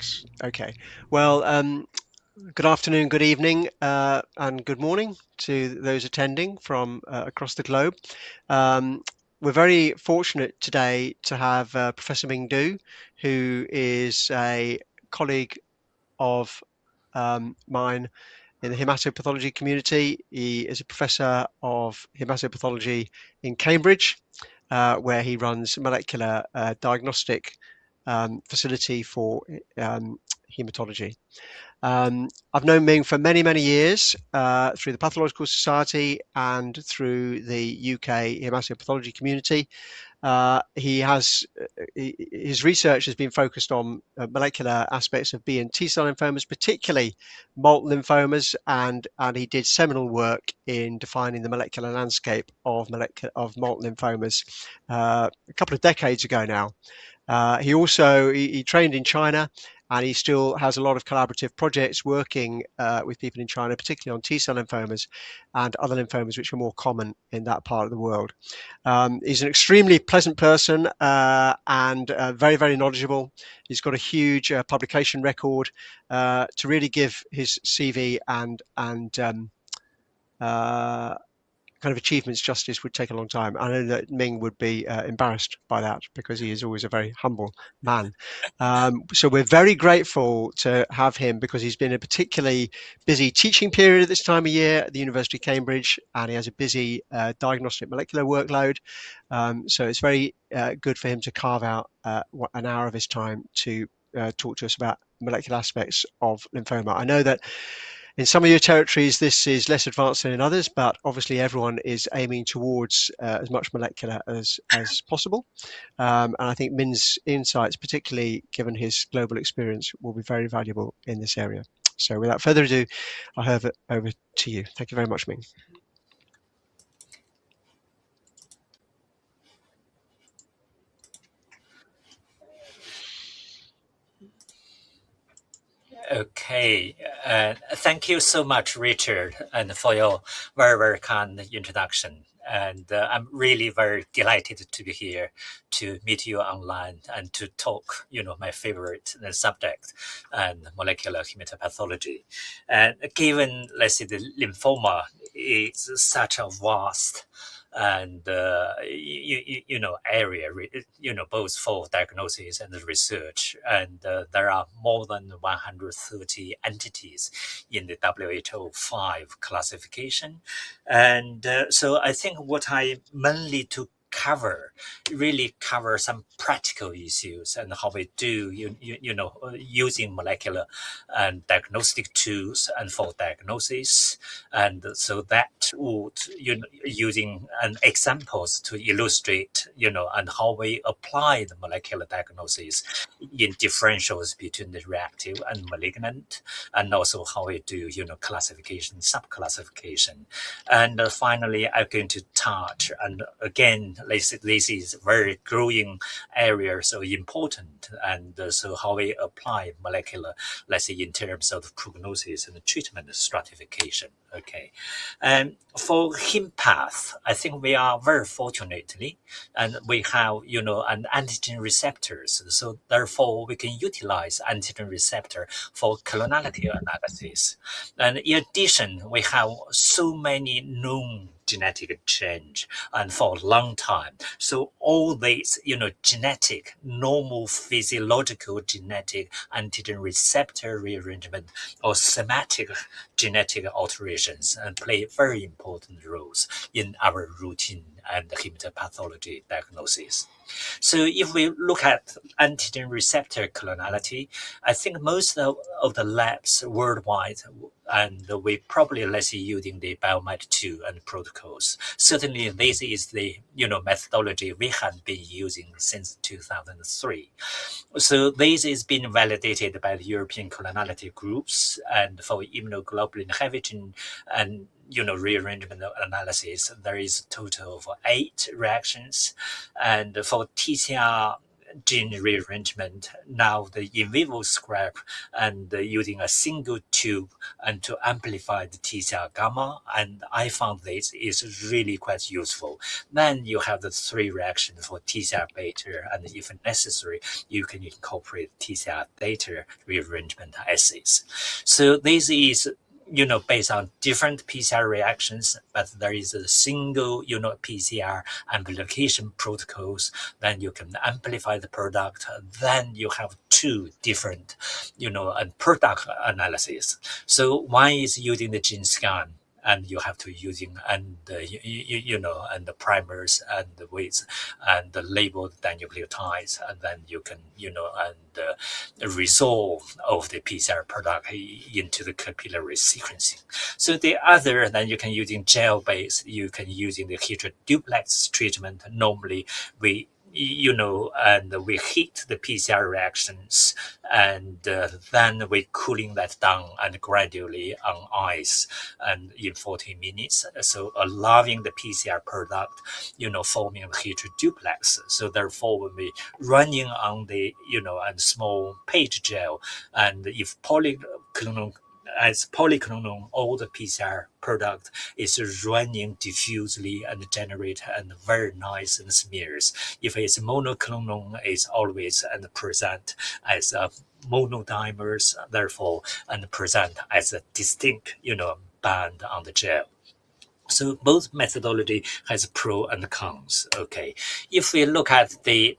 Yes. Okay. Well, good afternoon, good evening, and good morning to those attending from across the globe. Um, we're very fortunate today to have Professor Ming Du, who is a colleague of mine in the hematopathology community. He is a professor of hematopathology in Cambridge, where he runs molecular diagnostic facility for hematology. I've known Ming for many, many years through the Pathological Society and through the UK hematopathology community. He has his research has been focused on molecular aspects of B and T cell lymphomas, particularly molten lymphomas, and he did seminal work in defining the molecular landscape of molten lymphomas a couple of decades ago now. He trained in China, and he still has a lot of collaborative projects working with people in China, particularly on T cell lymphomas and other lymphomas which are more common in that part of the world. He's an extremely pleasant person and very, very knowledgeable. He's got a huge publication record to really give his CV and kind of achievements justice would take a long time. I know that Ming would be embarrassed by that because he is always a very humble man. So we're very grateful to have him because he's been a particularly busy teaching period at this time of year at the University of Cambridge, and he has a busy diagnostic molecular workload. So it's very good for him to carve out an hour of his time to talk to us about molecular aspects of lymphoma. I know that in some of your territories, this is less advanced than in others, but obviously everyone is aiming towards as much molecular as possible. And I think Min's insights, particularly given his global experience, will be very valuable in this area. So without further ado, I'll hand it over to you. Thank you very much, Ming. Okay, thank you so much, Richard, and for your very, very kind introduction. And I'm really very delighted to be here to meet you online and to talk, my favorite subject and molecular hematopathology. And given, let's say, the lymphoma is such a vast and area, both for diagnosis and research, and there are more than 130 entities in the WHO 5 classification. And so I think what I mainly to really cover some practical issues and how we do using molecular and diagnostic tools and for diagnosis, and so that would using examples to illustrate and how we apply the molecular diagnosis in differentials between the reactive and malignant, and also how we do classification, subclassification. And finally, I'm going to touch, and again, this is very growing area, so important, and so how we apply molecular, let's say, in terms of prognosis and treatment stratification. Okay, and for HemPath, I think we are very fortunately, and we have an antigen receptors, so therefore we can utilize antigen receptor for clonality analysis. And in addition, we have so many known genetic change and for a long time. So all these, genetic, normal physiological genetic antigen receptor rearrangement or somatic genetic alterations and play very important roles in our routine and hematopathology diagnosis. So if we look at antigen receptor clonality, I think most of the labs worldwide, and we probably let's say using the Biomed2 and protocols. Certainly this is the methodology we have been using since 2003. So this is being validated by the European clonality groups, and for immunoglobulin heavy chain and rearrangement analysis, there is a total of 8 reactions, and for TCR gene rearrangement, now the in vivo scrap and using a single tube and to amplify the T cell gamma. And I found this is really quite useful. Then you have the three reactions for T cell beta, and if necessary, you can incorporate T cell theta rearrangement assays. So this is based on different PCR reactions, but there is a single, PCR amplification protocols. Then you can amplify the product. Then you have two different, and product analysis. So one is using the gene scan, and you have to using and and the primers and the weights and the labeled dinucleotides, and then you can resolve of the PCR product into the capillary sequencing. So the other, then you can using gel base, you can using the heteroduplex treatment. Normally we and we heat the PCR reactions, and then we cooling that down and gradually on ice and in 40 minutes. So allowing the PCR product, forming a heteroduplex. So therefore, when we running on the, and small page gel, and if polyclonal as polyclonal, all the PCR product is running diffusely and generate and very nice and smears. If it's monoclonal, it's always and present as a monodimers, therefore, and present as a distinct, band on the gel. So both methodology has pro and cons. Okay, if we look at the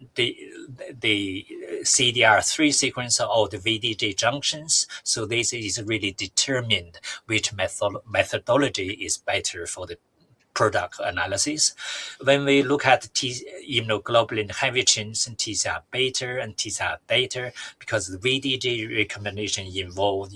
CDR3 sequence or the VDJ junctions, so this is really determined which methodology is better for the product analysis. When we look at immunoglobulin heavy chains and T cell beta and T cell theta, because the VDJ recombination involved,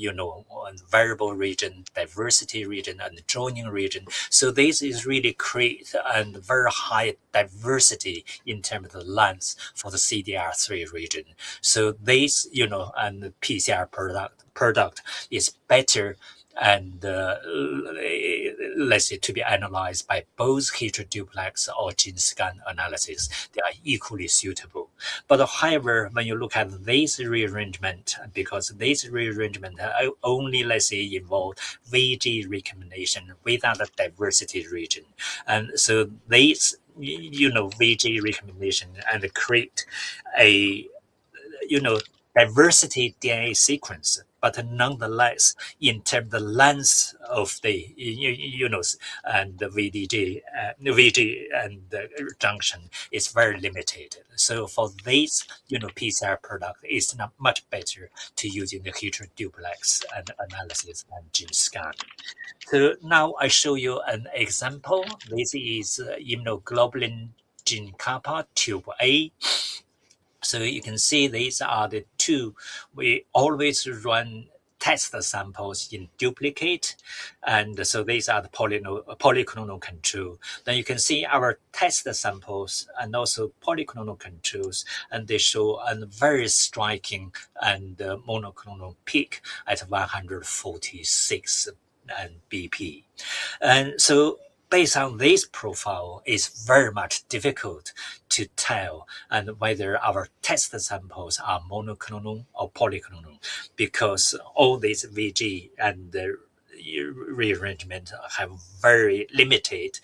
variable region, diversity region, and joining region. So this is really create and very high diversity in terms of the length for the CDR3 region. So this, and the PCR product is better and let's say to be analyzed by both heteroduplex or gene scan analysis. They are equally suitable. But however, when you look at this rearrangement, because this rearrangement only, let's say, involve VG recombination without a diversity region. And so this, VG recombination and create a, diversity DNA sequence, but nonetheless, in terms of the length of the, and the VG and the junction is very limited. So for this, PCR product, it's not much better to using the heteroduplex and analysis and gene scan. So now I show you an example. This is immunoglobulin gene kappa tube A. So you can see these are the two. We always run test samples in duplicate. And so these are the polyclonal control. Then you can see our test samples and also polyclonal controls, and they show a very striking and monoclonal peak at 146 and BP. And so based on this profile, it's very much difficult to tell and whether our test samples are monoclonal or polyclonal, because all these VG and the rearrangement have very limited,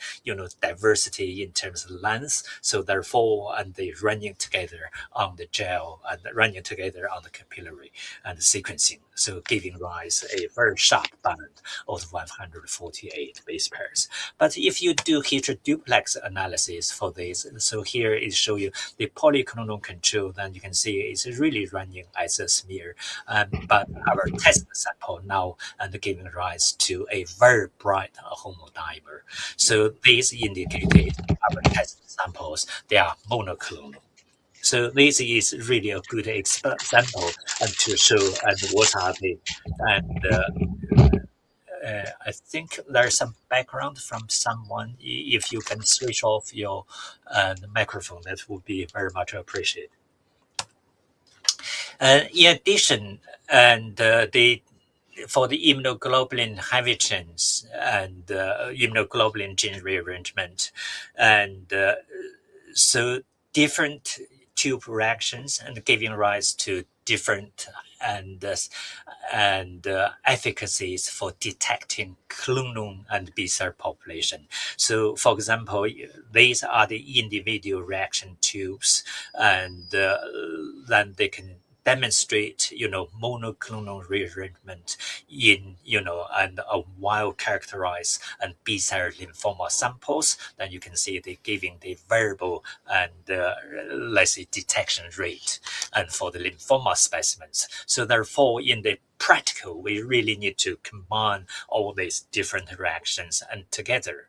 diversity in terms of length. So therefore, and they running together on the gel and running together on the capillary and sequencing. So giving rise a very sharp band of 148 base pairs. But if you do heteroduplex analysis for this, so here it shows you the polyclonal control, then you can see it's really running as a smear. But our test sample now and giving rise to a very bright homodimer. So these indicated our test samples, they are monoclonal. So this is really a good example and to show and what are the and I think there's some background from someone. If you can switch off your microphone, that would be very much appreciated. In addition, and for the immunoglobulin heavy chains and immunoglobulin gene rearrangement, and so different tube reactions and giving rise to different and efficacies for detecting clonal and B cell population. So, for example, these are the individual reaction tubes, and then they can demonstrate, monoclonal rearrangement in, and a well characterized and B cell lymphoma samples. Then you can see they giving the variable and let's say detection rate, and for the lymphoma specimens. So therefore, in the practical, we really need to combine all these different reactions and together.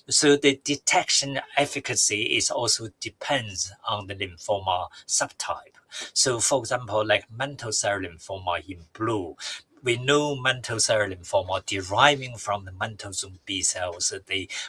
So the detection efficacy is also depends on the lymphoma subtype. So for example, like mantle cell lymphoma in blue, we know mantle cell lymphoma deriving from the mantle zone B cells.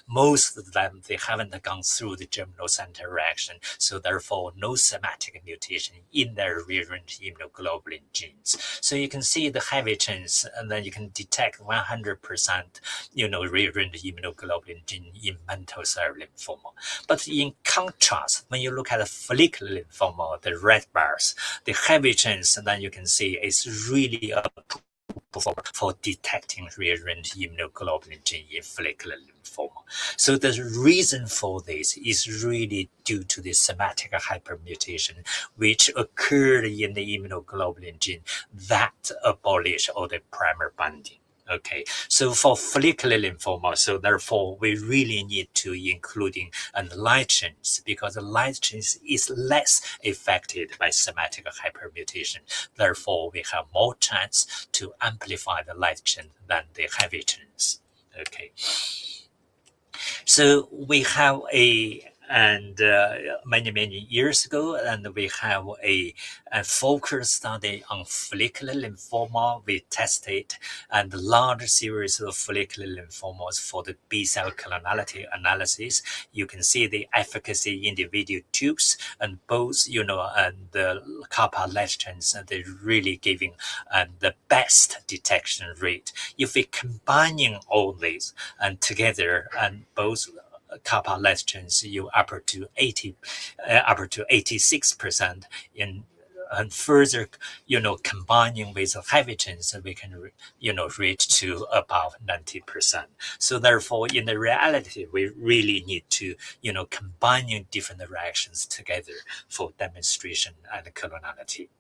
Most of them they haven't gone through the germinal center reaction, so therefore no somatic mutation in their rearranged immunoglobulin genes. So you can see the heavy chains, and then you can detect 100%, rearranged immunoglobulin gene in mantle cell lymphoma. But in contrast, when you look at the follicular lymphoma, the red bars, the heavy chains, then you can see it's really a for detecting rearranged immunoglobulin gene in follicular lymphoma. So the reason for this is really due to the somatic hypermutation, which occurred in the immunoglobulin gene that abolish all the primer binding. Okay, so for follicular lymphoma, so therefore we really need to including light chains, because the light chains is less affected by somatic hypermutation. Therefore, we have more chance to amplify the light chain than the heavy chains. Okay, so we have many years ago, and we have a focus study on follicular lymphoma. We tested and large series of follicular lymphomas for the B cell clonality analysis. You can see the efficacy individual tubes, and both, and the kappa lectins, and they're really giving the best detection rate. If we combining all these and together, and both kappa lectins, you upper to 86% in, and further, combining with heavy chains, we can, reach to above 90%. So therefore, in the reality, we really need to, combining different reactions together for demonstration and clonality.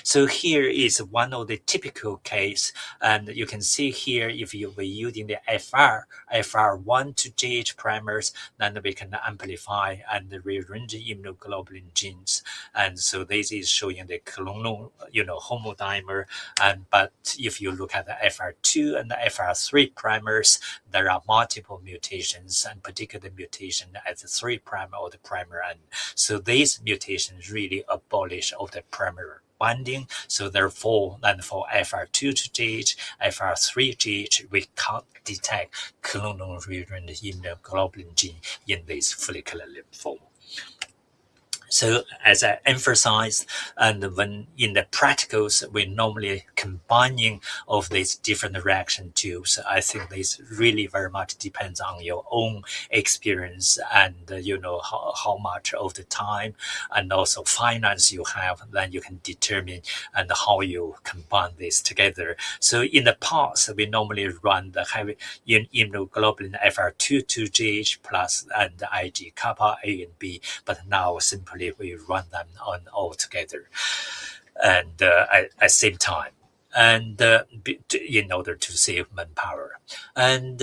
So here is one of the typical case, and you can see here if you were using the FR1 to GH primers, then we can amplify and rearrange immunoglobulin genes. And so this is showing the clonal, homodimer. But if you look at the FR2 and the FR3 primers, there are multiple mutations, and particular mutation at the 3' or the primer end. So these mutations really abolish all the primer binding. So therefore, then for FR2 to GH, FR3 GH, we can't detect clonal rearranged immunoglobulin gene in this follicular lymphoma. So as I emphasized, and when in the practicals, we normally combining of these different reaction tubes. I think this really very much depends on your own experience and, how much of the time and also finance you have, then you can determine and how you combine this together. So in the past, we normally run the heavy immunoglobulin FR2 to GH plus and IG kappa A and B, but now simply we run them on all together and at same time, and in order to save manpower. And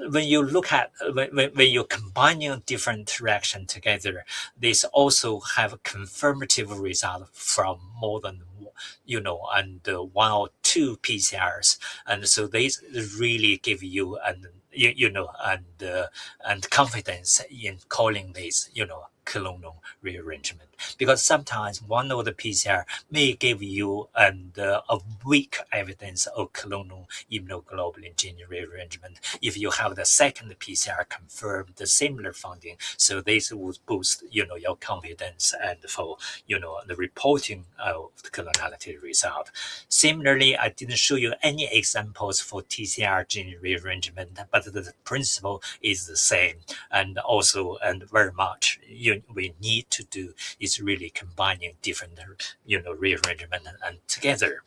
when you look at when you're combining different reaction together, this also have a confirmative result from more than and one or two PCRs, and so these really give you and confidence in calling this clonal rearrangement, because sometimes one of the PCR may give you a weak evidence of clonal immunoglobulin gene rearrangement. If you have the second PCR confirm the similar finding, so this would boost your confidence and for the reporting of the clonality result. Similarly, I didn't show you any examples for TCR gene rearrangement, but but the principle is the same. And also, and very much we need to do is really combining different, rearrangement and together.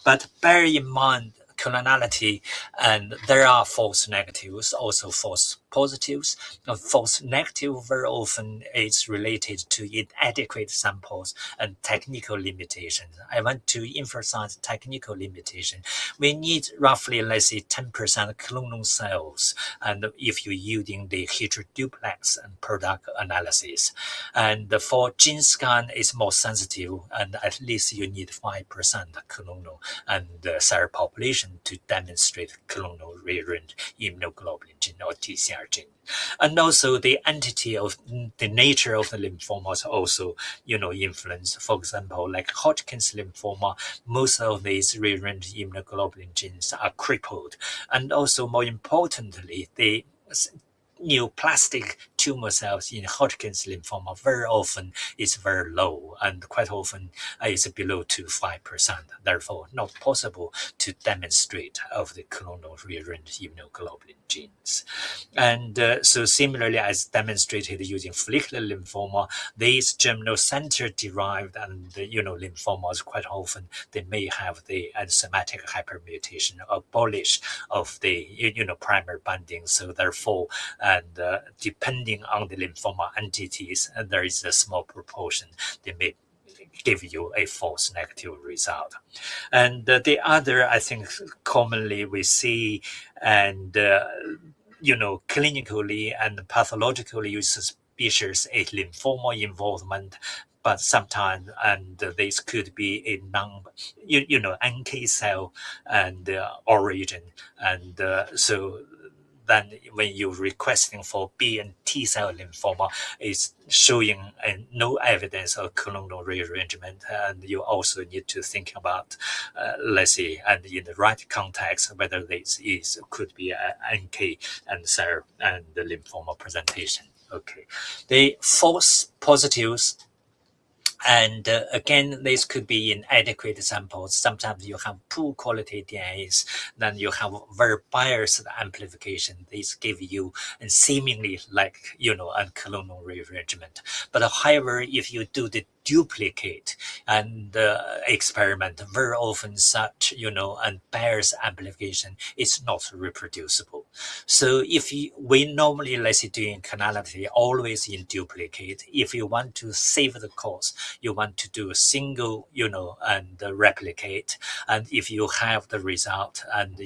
But bear in mind clonality, and there are false negatives, also false positives. False negative very often is related to inadequate samples and technical limitations. I want to emphasize technical limitation. We need roughly, let's say, 10% clonal cells, and if you're using the heteroduplex and product analysis. And for gene scan, it's more sensitive, and at least you need 5% clonal and cell population to demonstrate clonal rearranged immunoglobulin gene or TCR gene. And also the entity of the nature of the lymphomas also, influence. For example, like Hodgkin's lymphoma, most of these rearranged immunoglobulin genes are crippled. And also, more importantly, the neoplastic tumor cells in Hodgkin's lymphoma very often is very low, and quite often is below to 5%. Therefore, not possible to demonstrate of the clonal rearranged immunoglobulin genes. And so similarly, as demonstrated using follicular lymphoma, these germinal center derived and lymphomas quite often they may have the enzymatic hypermutation abolish of the primary binding. So therefore, and depending on the lymphoma entities, there is a small proportion they may give you a false negative result. And the other, I think, commonly we see, and clinically and pathologically you suspicious a lymphoma involvement, but sometimes, and this could be a NK cell and origin, and so then when you're requesting for B and T cell lymphoma, it's showing no evidence of clonal rearrangement. And you also need to think about, let's say, and in the right context, whether this could be an NK and cell and the lymphoma presentation. Okay, the false positives. And again, this could be inadequate samples. Sometimes you have poor quality DNAs, then you have very biased amplification. These give you and seemingly like, a clonal rearrangement. But however, if you do the duplicate and experiment, very often such, and Byers amplification is not reproducible. So if we normally, let's say, doing clonality always in duplicate, if you want to save the cost, you want to do a single, and replicate. And if you have the result and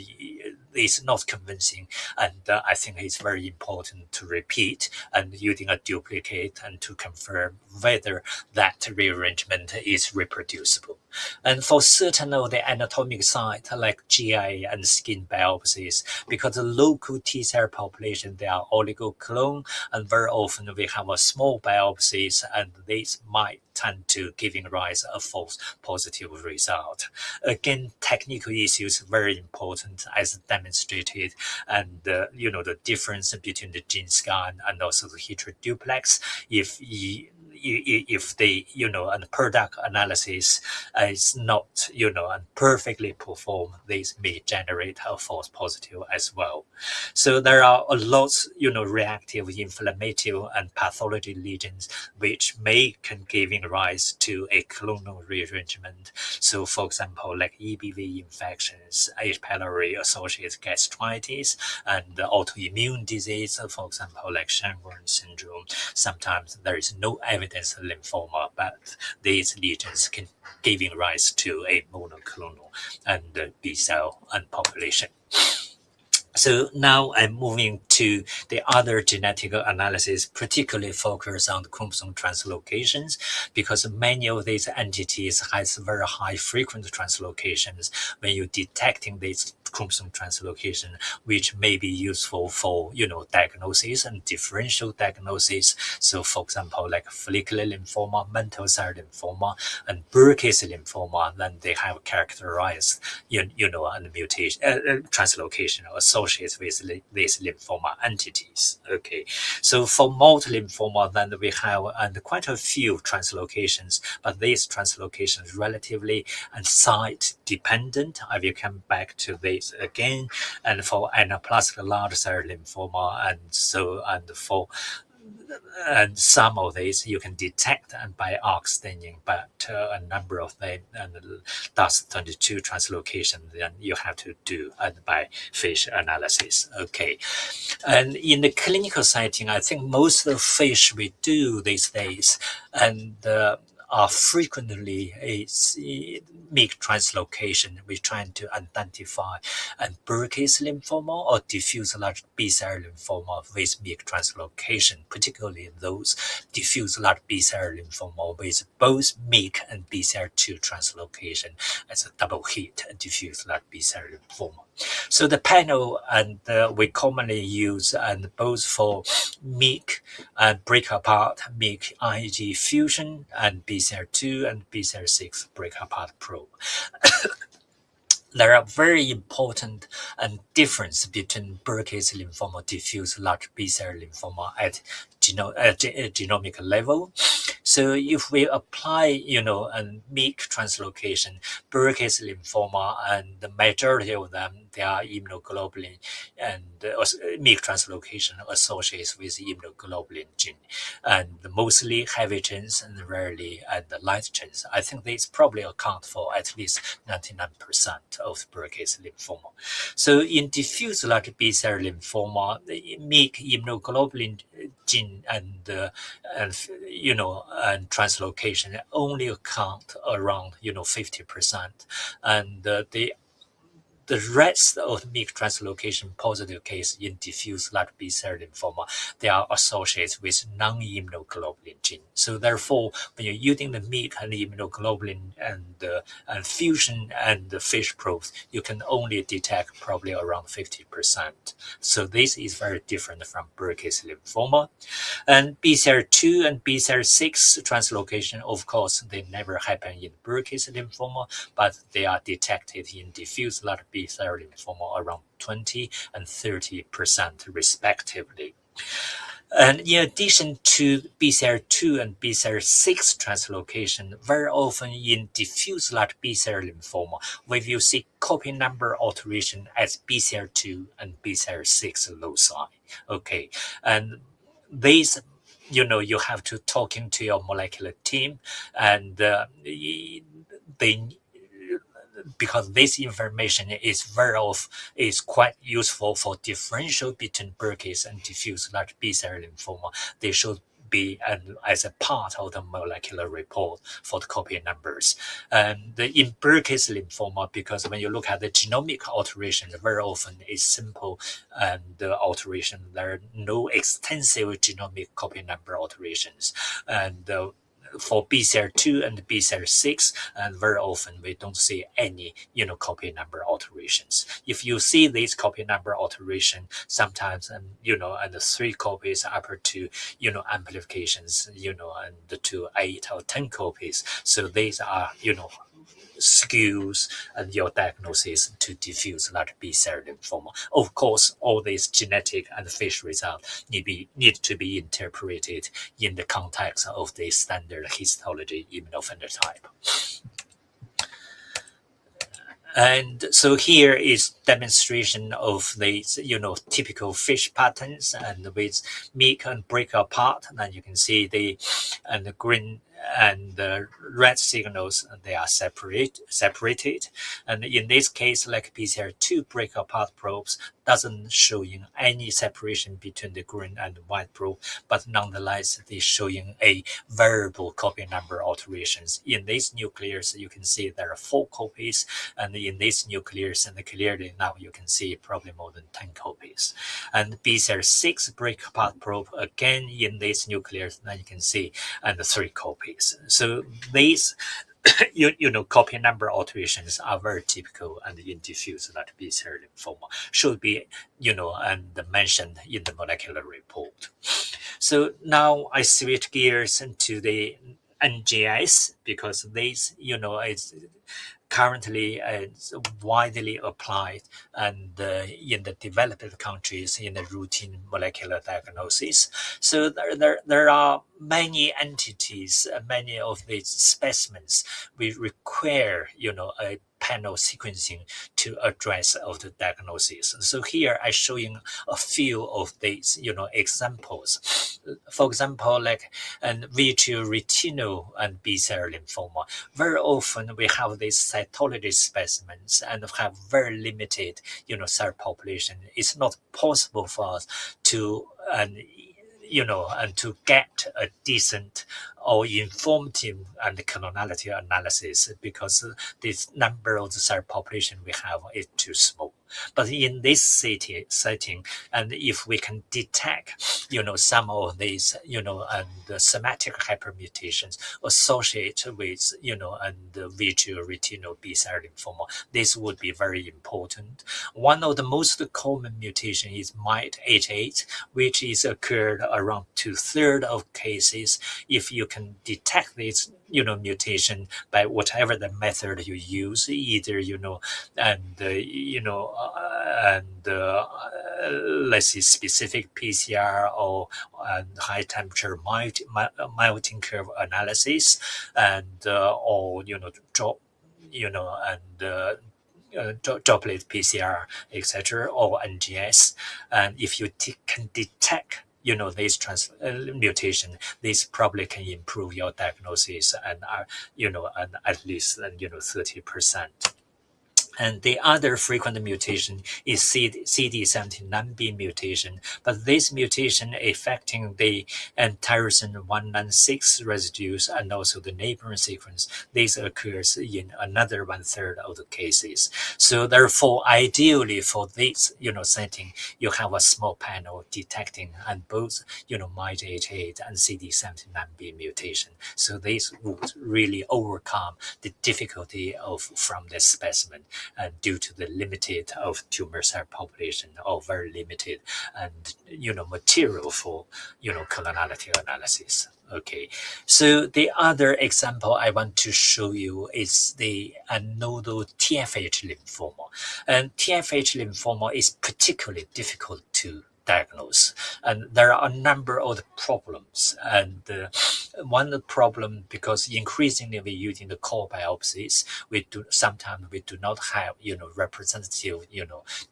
it's not convincing, and I think it's very important to repeat and using a duplicate and to confirm whether that rearrangement is reproducible. And for certain of the anatomic site, like GI and skin biopsies, because the local T cell population, they are oligoclone, and very often we have a small biopsies, and this might tend to giving rise a false positive result. Again, technical issues very important as demonstrated, and the difference between the gene scan and also the heteroduplex. If the and product analysis is not and perfectly performed, this may generate a false positive as well. So there are a lot reactive, inflammatory, and pathology lesions which can giving rise to a clonal rearrangement. So for example, like EBV infections, H. pylori associated gastritis, and autoimmune disease, for example, like Sjögren's syndrome. Sometimes there is no evidence of lymphoma, but these lesions can giving rise to a monoclonal and B cell and population. So now I'm moving to the other genetic analysis, particularly focused on the chromosome translocations, because many of these entities has very high frequent translocations when you're detecting these chromosome translocation, which may be useful for diagnosis and differential diagnosis. So for example, like follicular lymphoma, mantle cell lymphoma, and Burkitt's lymphoma, then they have characterized and mutation translocation associated with these lymphoma entities. Okay, so for multiple lymphoma, then we have quite a few translocations, but these translocations relatively and site dependent. I will come back to this diagnoses again, and for anaplastic large cell lymphoma, and some of these you can detect and by arc staining, but a number of them and DAS22 translocation, then you have to do by fish analysis. Okay, and in the clinical setting, I think most of the fish we do these days and are frequently a MYC translocation. We're trying to identify and Burkitt's lymphoma or diffuse large B-cell lymphoma with MYC translocation, particularly those diffuse large B-cell lymphoma with both MYC and BCL2 translocation as a double hit, diffuse large B-cell lymphoma. So the panel and we commonly use and both for MYC and break apart MYC IgG fusion and BCL2 and BCL6 break apart probe. There are very important difference between Burkitt's lymphoma, diffuse large B-cell lymphoma at genomic level. So if we apply, a MYC translocation, Burkitt's lymphoma, and the majority of them, they are immunoglobulin and MYC translocation associated with immunoglobulin gene, and mostly heavy chains and rarely the light chains. I think these probably account for at least 99% of Burkitt's lymphoma. So in diffuse large B-cell lymphoma, the MYC immunoglobulin gene and translocation only account around 50%, and the rest of MYC translocation positive case in diffuse large B-cell lymphoma, they are associated with non-immunoglobulin gene. So therefore, when you're using the MYC and immunoglobulin and fusion and the fish probes, you can only detect probably around 50%. So this is very different from Burkitt's lymphoma. And BCL2 and BCL6 translocation, of course, they never happen in Burkitt's lymphoma, but they are detected in diffuse large B-cell lymphoma around 20 and 30% respectively. And in addition to BCL2 and BCL6 translocation, very often in diffuse large B-cell lymphoma, we will see copy number alteration as BCL2 and BCL6 loci. Okay, and these, you have to talking to your molecular team, and they because this information is quite useful for differential between Burkitt's and diffuse large B-cell lymphoma. They should be as a part of the molecular report for the copy numbers. And in Burkitt's lymphoma, because when you look at the genomic alteration, very often it's simple and the alteration. There are no extensive genomic copy number alterations. And for BCL2 and BCL6, and very often we don't see any, copy number alterations. If you see these copy number alteration, sometimes, and the 3 copies up to, amplifications, and to 8 or 10 copies. So these are, skews and your diagnosis to diffuse large B-cell lymphoma. Of course, all these genetic and fish results need to be interpreted in the context of the standard histology immunophenotype. And so here is demonstration of these, typical fish patterns, and with MYC and break apart, and you can see the green and the red signals, they are separated. And in this case, like BCL2 break apart probes doesn't showing any separation between the green and white probe, but nonetheless, they showing a variable copy number alterations. In these nucleus, you can see there are 4 copies, and in this nucleus, and clearly now you can see probably more than 10 copies. And BCL6 break apart probe, again in this nucleus, now you can see and 3 copies. So these copy number alterations are very typical and in diffuse large B-cell lymphoma should be, and mentioned in the molecular report. So now I switch gears into the NGS, because this, is currently widely applied and in the developed countries in the routine molecular diagnosis. So there are many entities, many of these specimens, we require, a panel sequencing to address of the diagnosis. So here I'm showing a few of these, examples. For example, like and vitreoretinal and B-cell lymphoma. Very often we have these cytology specimens and have very limited, cell population. It's not possible for us to and to get a decent or informative and clonality analysis because this number of the cell population we have is too small. But in this setting, and if we can detect, some of these, and the somatic hypermutations associated with, and the vitreoretinal B-cell lymphoma, this would be very important. One of the most common mutation is MYT88, which is occurred around 2/3 of cases. If you can detect this, mutation by whatever the method you use, either, and, let's say specific PCR or high temperature melting curve analysis, and, or, drop, and, droplet PCR, etc., or NGS. And if you can detect, this mutation, this probably can improve your diagnosis and, and at least, 30%. And the other frequent mutation is CD79B mutation, but this mutation affecting the tyrosine 196 residues and also the neighboring sequence, this occurs in another 1/3 of the cases. So therefore, ideally for this, setting, you have a small panel detecting and both, MYT88 and CD79B mutation. So this would really overcome the difficulty from the specimen due to the limited of tumor cell population or very limited and material for clonality analysis. Okay, so the other example I want to show you is the nodal TFH lymphoma, and TFH lymphoma is particularly difficult to diagnose, and there are a number of problems. And one problem, because increasingly we're using the core biopsies, sometimes we do not have representative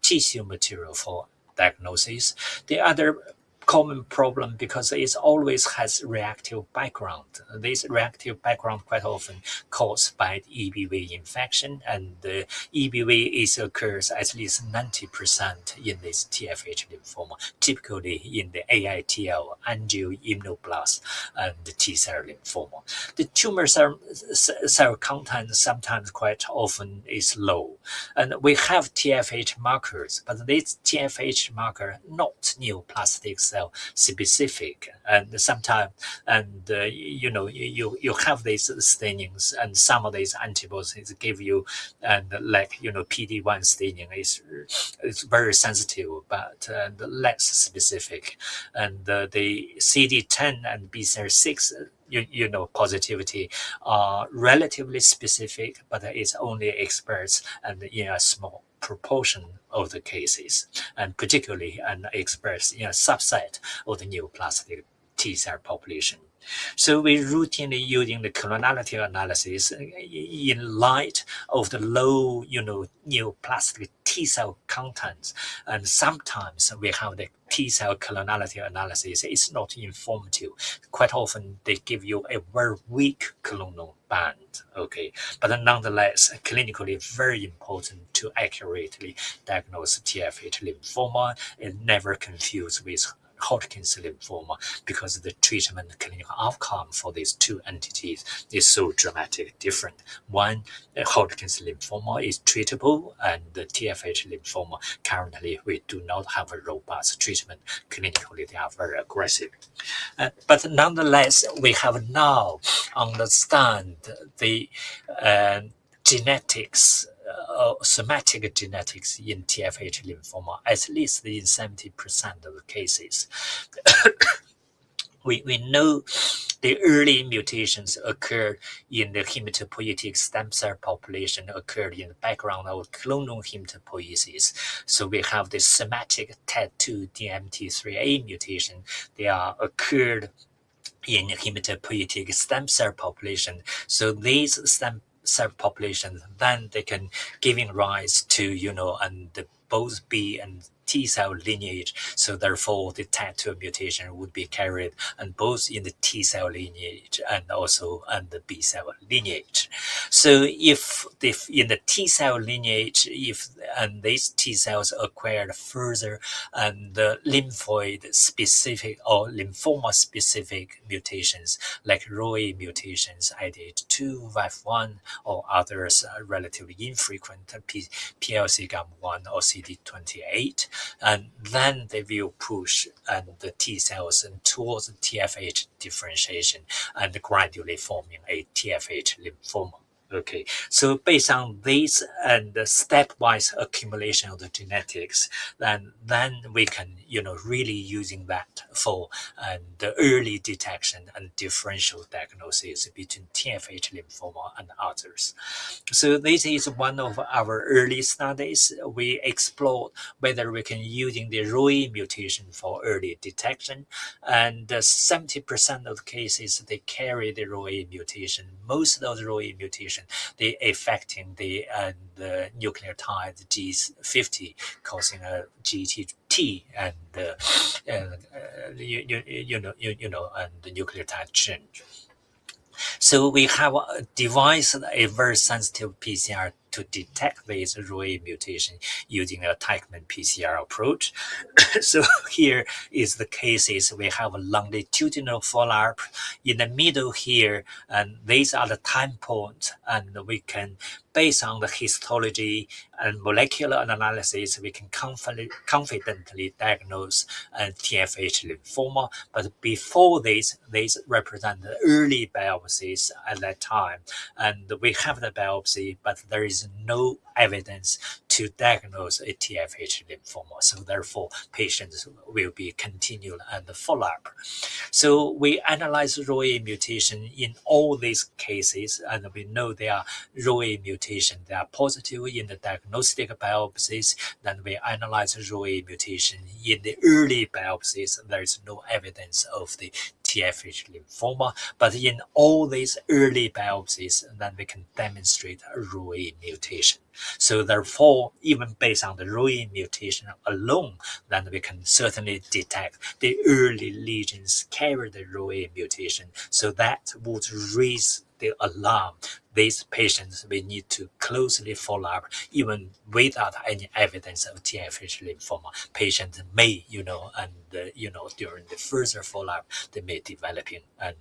tissue material for diagnosis. The other common problem, because it always has reactive background. This reactive background quite often caused by EBV infection, and the EBV occurs at least 90% in this TFH lymphoma, typically in the AITL, angioimmunoblast, and the T-cell lymphoma. The tumor cell content sometimes quite often is low, and we have TFH markers, but this TFH marker not neoplastic cell specific, and sometimes, and you have these stainings, and some of these antibodies give you, and like PD-1 staining is very sensitive but less specific, and the CD10 and BCL6 positivity are relatively specific, but it's only expressed and in a small proportion of the cases, and particularly expressed in a subset of the neoplastic T-cell population. So we routinely using the clonality analysis in light of the low, neoplastic T-cell contents, and sometimes we have the T-cell clonality analysis. It's not informative. Quite often they give you a very weak clonal band, okay, but nonetheless, clinically very important to accurately diagnose TFH lymphoma and never confuse with Hodgkin's lymphoma, because the treatment clinical outcome for these two entities is so dramatically different. One, Hodgkin's lymphoma is treatable, and the TFH lymphoma, currently we do not have a robust treatment. Clinically, they are very aggressive. But nonetheless, we have now understand the genetics, somatic genetics in TFH lymphoma, at least in 70% of the cases. we know the early mutations occurred in the hematopoietic stem cell population, occurred in the background of clonal hematopoiesis. So we have the somatic TET2 DMT3A mutation. They are occurred in hematopoietic stem cell population. So these stem cell populations, then they can giving rise to, and both B and T cell lineage. So therefore, the TAT2 mutation would be carried and both in the T cell lineage and also in the B cell lineage. So if in the T cell lineage, if and these T cells acquired further and the lymphoid specific or lymphoma specific mutations like ROE mutations, IDH2, VAF1, or others relatively infrequent, PLCGAM1 or CD28, and then they will push and the T cells towards TFH differentiation and gradually forming a TFH lymphoma. Okay, so based on this and the stepwise accumulation of the genetics, then we can really using that for the early detection and differential diagnosis between TFH lymphoma and others. So this is one of our early studies. We explored whether we can using the ROE mutation for early detection, and 70% of the cases they carry the ROE mutation. Most of those ROE mutation they affecting the nucleotide G50, causing a GTT and and the nucleotide change. So we have devised a very sensitive PCR to detect this ROE mutation using a Teichmann PCR approach. So here is the cases. We have a longitudinal follow-up in the middle here, and these are the time points, and we can, based on the histology and molecular analysis, we can confidently diagnose TFH lymphoma. But before this, these represent the early biopsies at that time, and we have the biopsy, but there is no evidence to diagnose a TFH lymphoma. So therefore, patients will be continued and follow-up. So we analyze ROE mutation in all these cases, and we know they are ROE mutation. They are positive in the diagnostic biopsies. Then we analyze ROE mutation in the early biopsies. There is no evidence of the TFH lymphoma, but in all these early biopsies, then we can demonstrate a ROE mutation. So therefore, even based on the ROE mutation alone, then we can certainly detect the early lesions carry the ROE mutation. So that would raise the alarm. These patients we need to closely follow up, even without any evidence of TFH lymphoma. Patients may, during the further follow up, they may developing and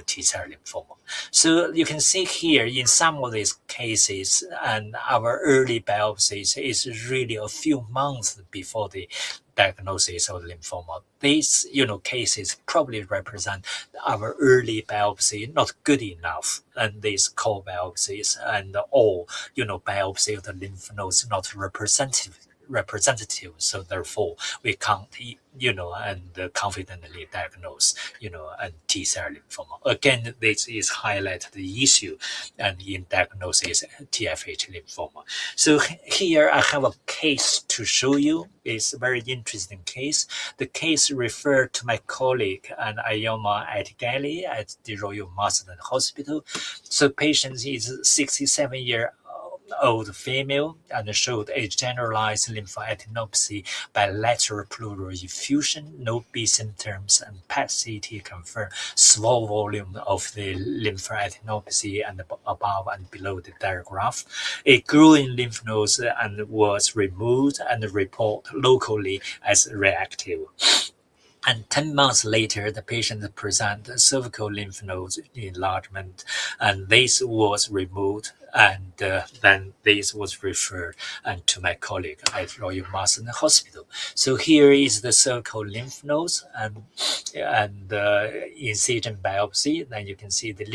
T cell lymphoma. So you can see here in some of these cases, and our early biopsies is really a few months before the diagnosis of lymphoma. These, cases probably represent our early biopsy not good enough, and these core biopsies and all, biopsy of the lymph nodes not representative. So therefore, we can't, and confidently diagnose, and T cell lymphoma. Again, this is highlight the issue and in diagnosis TFH lymphoma. So here I have a case to show you. It's a very interesting case. The case referred to my colleague and Ayoma Atigali at the Royal Marsden Hospital. So patient is 67-year old female and showed a generalized lymphadenopathy by lateral pleural effusion, no B symptoms, and PET-CT confirmed small volume of the lymphadenopathy and above and below the diagram. A growing lymph node and was removed and reported locally as reactive. And 10 months later, the patient presented cervical lymph nodes enlargement, and this was removed, and then this was referred to my colleague at Royal Marsden Hospital. So here is the cervical lymph nodes and incision biopsy. Then you can see the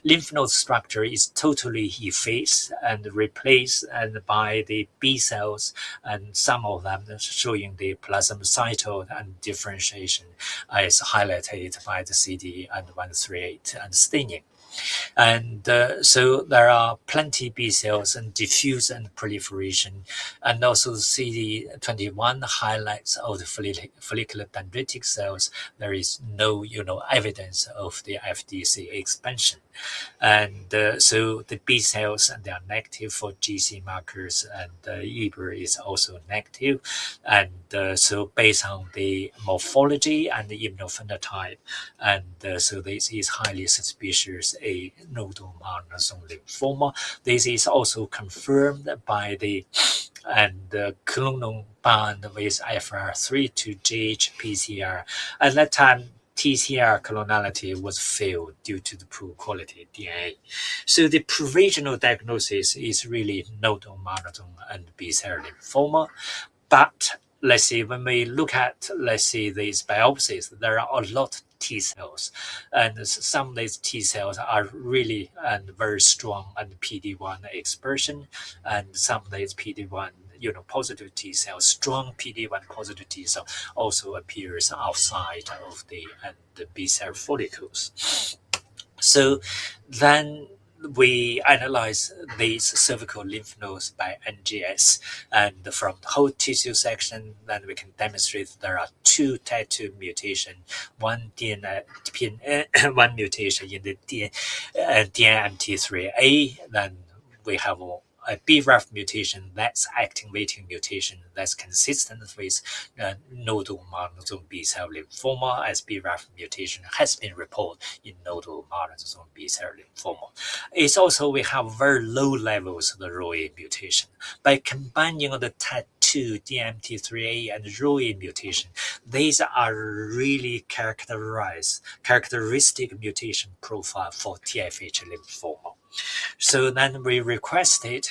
lymph node structure is totally effaced and replaced and by the B cells, and some of them showing the plasmacytoid and differentiation mutation is highlighted by the CD and 138 and staining. And so there are plenty B cells and diffuse and proliferation. And also CD21 highlights of the follicular dendritic cells. There is no, evidence of the FDC expansion. And so the B cells, and they are negative for GC markers, and EBR is also negative. And so based on the morphology and the immunophenotype, and so this is highly suspicious a nodal marginal lymphoma. This is also confirmed by the clonal bond with FR3 to GH-PCR. At that time, TCR clonality was failed due to the poor quality DNA. So the provisional diagnosis is really nodal marginal and B-cell lymphoma. But let's see, when we look at, these biopsies, there are a lot of T cells, and some of these T cells are really and very strong and PD-1 expression, and some of these PD-1 positive T cells, strong PD-1 positive T cell also appears outside of the B cell follicles. So then we analyze these cervical lymph nodes by NGS, and from the whole tissue section, then we can demonstrate there are two TAT2 mutation, one DNA, one mutation in the DNMT3A. Then we have a BRAF mutation that's activating mutation that's consistent with nodal marginal B-cell lymphoma, as BRAF mutation has been reported in nodal marginal B-cell lymphoma. It's also we have very low levels of the ROE mutation. By combining the TAT2, DMT3A, and ROE mutation, these are really characteristic mutation profile for TFH lymphoma. So then we requested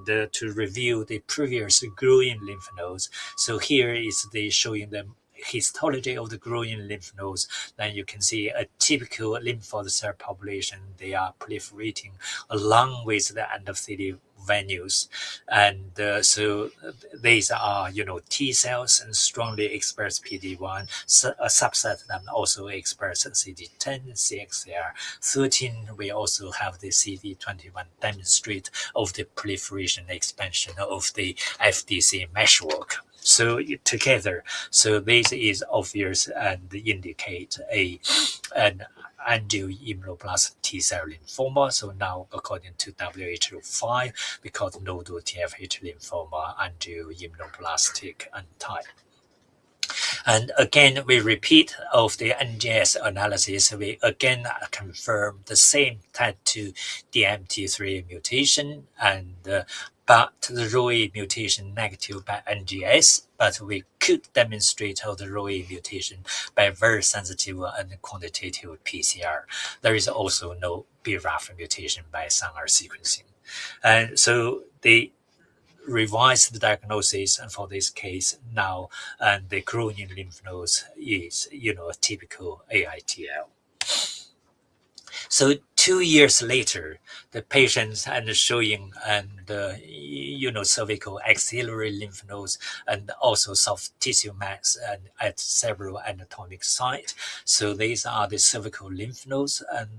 to review the previous growing lymph nodes. So here is showing the histology of the growing lymph nodes. Then you can see a typical lymphoid cell population. They are proliferating along with the endothelial venues, and so these are T cells and strongly express PD-1. So a subset of them also express CD10, CXCR13. We also have the CD21 demonstrate of the proliferation expansion of the FDC meshwork. So together, so this is obvious and indicate an angioimmunoblastic T cell lymphoma. So now, according to WHO5, we call nodal TFH lymphoma angioimmunoblastic type. And again, we repeat of the NGS analysis. We again confirm the same TAT2 DMT3 mutation, and but the ROE mutation negative by NGS, but we could demonstrate how the ROE mutation by very sensitive and quantitative PCR. There is also no BRAF mutation by Sanger sequencing. And so the revised diagnosis for this case now, and the growing lymph nodes is a typical AITL. So 2 years later, the patients and showing cervical axillary lymph nodes and also soft tissue mass and at several anatomic sites. So these are the cervical lymph nodes and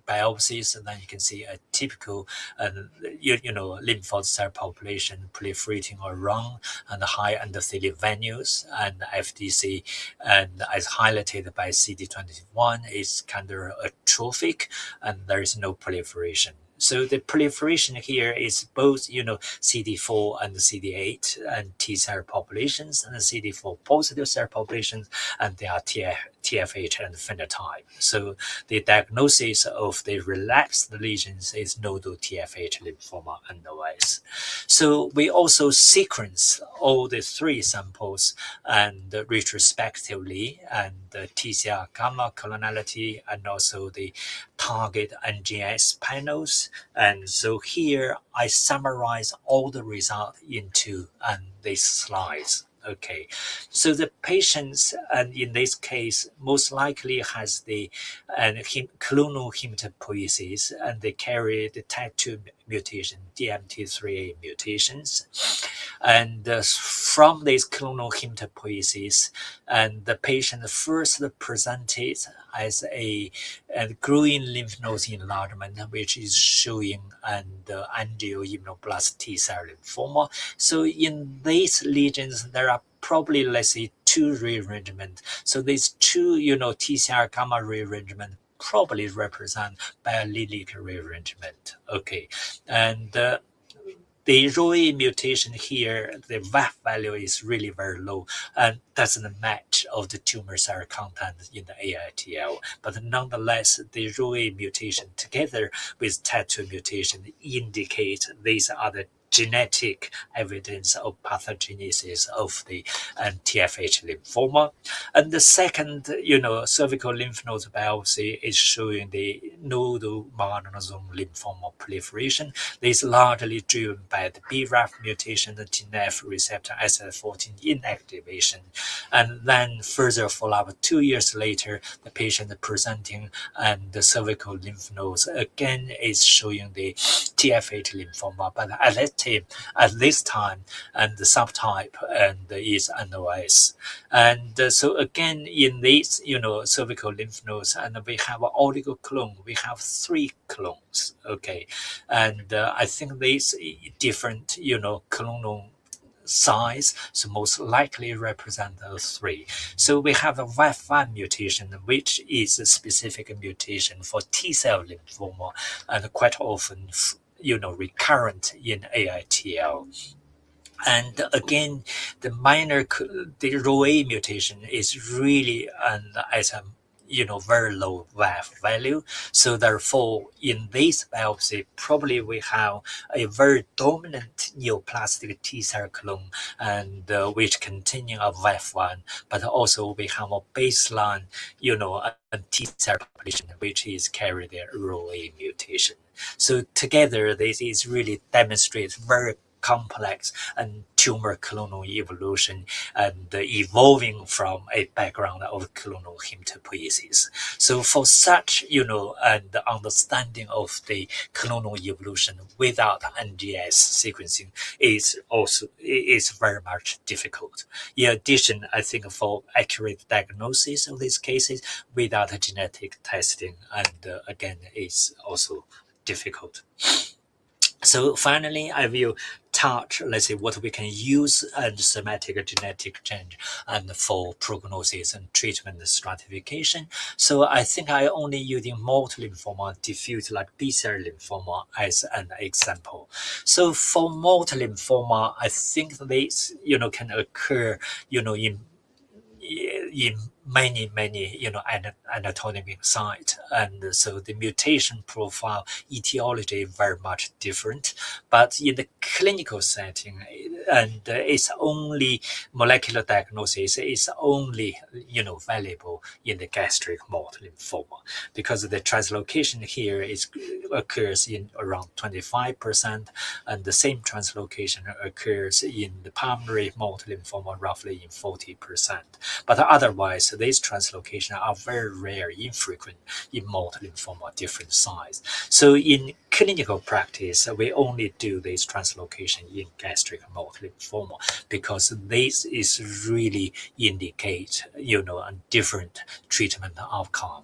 biopsies, and then you can see a typical lymphoid cell population proliferating around and high endothelial venues, and FDC, and as highlighted by CD21, is kind of atrophic, and there is no proliferation. So the proliferation here is both, CD4 and CD8 and T cell populations, and the CD4 positive cell populations, and they are TFH and phenotype. So the diagnosis of the relapsed lesions is nodal TFH lymphoma otherwise. So we also sequence all the three samples and retrospectively, and the TCR gamma clonality, and also the target NGS panels. And so here I summarize all the results into these slides. Okay, so the patients, and in this case, most likely has the clonal hematopoiesis, and they carry the type 2 mutation, DMT3A mutations. And from this clonal hematopoiesis, and the patient first presented as a growing lymph node enlargement, which is showing an angioimmunoblast T cell lymphoma. So in these lesions, there are probably, let's say, two rearrangements. So these two, TCR gamma rearrangement probably represent biallelic rearrangement. Okay, and the ROE mutation here, the VAF value is really very low and doesn't match of the tumor cell content in the AITL. But nonetheless, the ROE mutation together with TAT2 mutation indicate these are the genetic evidence of pathogenesis of the TFH lymphoma. And the second, cervical lymph node biopsy is showing the nodal monosome lymphoma proliferation. This is largely driven by the BRAF mutation, the TNF receptor SF14 inactivation. And then further follow-up 2 years later, the patient presenting and the cervical lymph nodes again is showing the TFH lymphoma, but at this time, and the subtype and is NOS. And so again, in these, cervical lymph nodes, and we have an oligoclone. We have 3 clones, okay, and I think these different, clonal size, so most likely represent those 3. So we have a VAF1 mutation, which is a specific mutation for T cell lymphoma, and quite often, recurrent in AITL. And again, the ROA mutation is really at a very low VAF value. So therefore, in this biopsy, probably we have a very dominant neoplastic T cell clone, and which containing a VAF1, but also we have a baseline, a T cell population which is carry the ROA mutation. So together, this is really demonstrates very complex and tumor clonal evolution and evolving from a background of clonal hematopoiesis. So for such, and understanding of the clonal evolution without NGS sequencing is very much difficult. In addition, I think for accurate diagnosis of these cases without genetic testing, and again, is also difficult. So finally, I will touch, let's say, what we can use and somatic genetic change and for prognosis and treatment stratification. So I think I only using multiple lymphoma, diffuse like B-cell lymphoma as an example. So for multiple lymphoma, I think this, can occur, in many anatomic site, and so the mutation profile etiology is very much different, but in the clinical setting, and it's only molecular diagnosis is only valuable in the gastric multiple lymphoma, because the translocation here occurs in around 25%, and the same translocation occurs in the pulmonary multiple lymphoma roughly in 40%. But otherwise, these translocations are very rare, infrequent in multiple lymphoma, different size. So in clinical practice, we only do this translocation in gastric multiple lymphoma because this is really indicate, a different treatment outcome.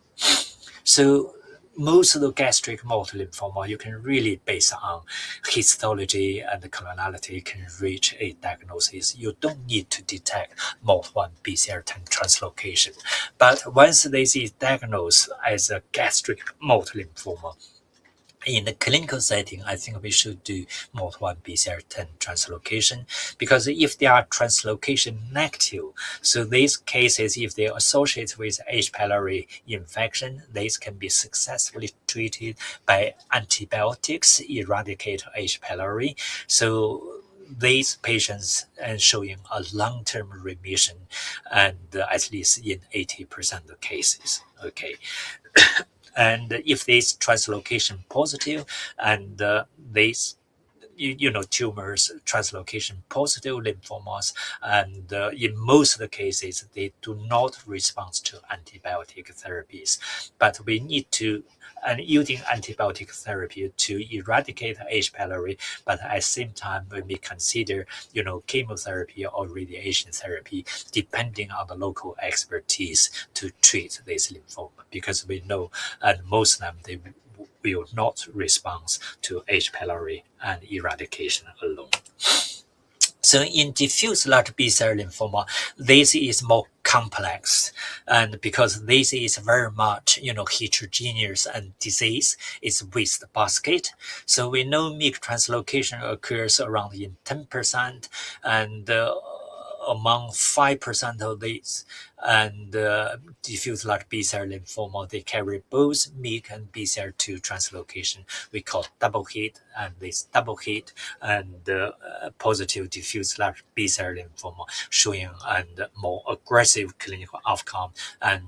So most of the gastric multiple lymphoma, you can really, based on histology and clonality, can reach a diagnosis. You don't need to detect MALT1 BCL10 translocation. But once this is diagnosed as a gastric multiple lymphoma, in the clinical setting, I think we should do MALT1 BCL10 translocation, because if they are translocation negative, so these cases, if they are associated with H. pylori infection, these can be successfully treated by antibiotics, eradicate H. pylori. So these patients are showing a long-term remission, and at least in 80% of cases. Okay. And if this translocation positive, and this tumors, translocation positive lymphomas, and in most of the cases, they do not respond to antibiotic therapies. But we need to and using antibiotic therapy to eradicate H. pylori, but at the same time, we may consider, chemotherapy or radiation therapy, depending on the local expertise to treat this lymphoma, because we know, and most of them, they will not respond to H. pylori and eradication alone. So in diffuse large B-cell lymphoma, this is more complex, and because this is very much heterogeneous and disease is with the basket. So we know MYC translocation occurs around in 10%, and among 5% of these, and diffuse large B-cell lymphoma, they carry both MYC and BCL2 translocation. We call double hit, and this double hit and positive diffuse large B-cell lymphoma showing and more aggressive clinical outcome, and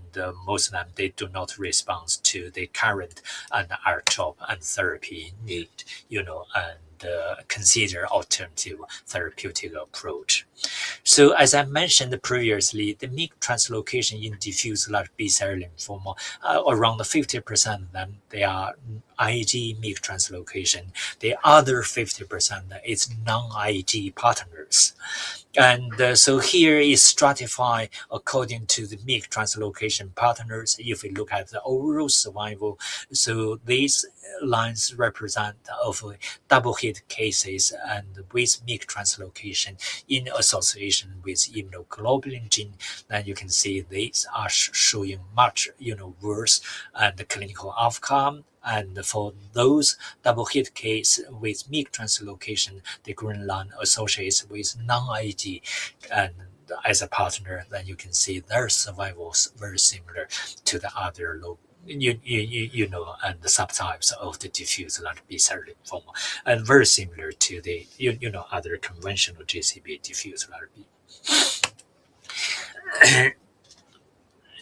most of them, they do not respond to the current and R-CHOP and therapy need, and consider alternative therapeutic approach. So as I mentioned previously, the MYC translocation in diffuse large B-cell lymphoma, around 50% of them, they are Ig MYC translocation. The other 50% is non-Ig partners. And so here is stratified according to the MYC translocation partners. If we look at the overall survival, so these lines represent of double hit cases and with MYC translocation in association with immunoglobulin gene, then you can see these are showing much worse and clinical outcome. And for those double hit case with MYC translocation, the green line associates with non-Ig and as a partner, then you can see their survivals very similar to the other low and the subtypes of the diffuse large B-cell lymphoma, and very similar to the other conventional GCB diffuse large B.